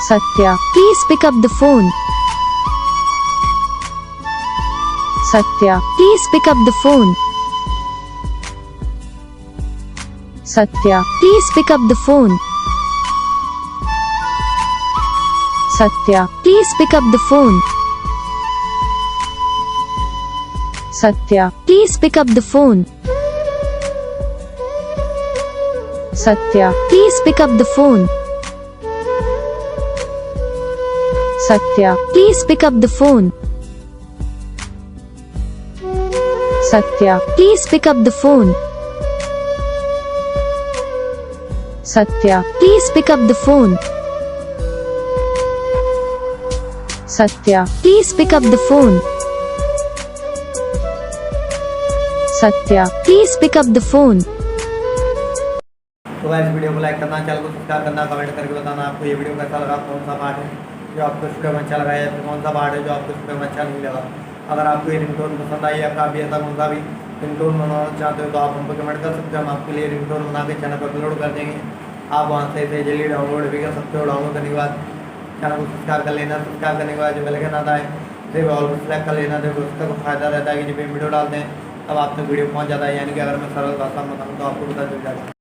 Satya, please pick up the phone. Satya, please pick up the phone. Satya, please pick up the phone. Satya, please pick up the phone. Satya, please pick up the phone. Satya, please pick up the phone. Satya, please pick up the phone. Satya, please pick up the phone. Satya, please pick up the phone. Satya, please pick up the phone. Satya, please pick up the phone. तो guys video को like करना, channel को subscribe करना, comment करके बताना आपको ये video कैसा लगा, कौन सा पार्ट है जो आपको स्टूडियो में अच्छा लगा है, कौन सा पार्ट है जो आपको स्टूडियो में अच्छा नहीं लगा। अगर आपको ये रिंगटोन पसंद आई या आप भी ऐसा कौन सा भी रिंगटोन बनाना चाहते हो तो आप हमको कमेंट कर सकते हो। हम आपके लिए रिंगटोन बना के चैनल पर अपलोड कर देंगे। आप वहाँ से इसे जल्दी डाउनलोड भी कर सकते हो। डाउनलोड करने के बाद चैनल को सब्सक्राइब कर लेना। सब्सक्राइब करने के बाद जो बेल आइकन आता है सिर्फ ऑल को सेलेक्ट कर लेना। देखो उसका फ़ायदा रहता है कि जब भी वीडियो डालते हैं तब आप तक वीडियो पहुँच जाता है, यानी कि अगर मैं सरल भाषा में बताऊँ तो आपको पता चल जाएगा।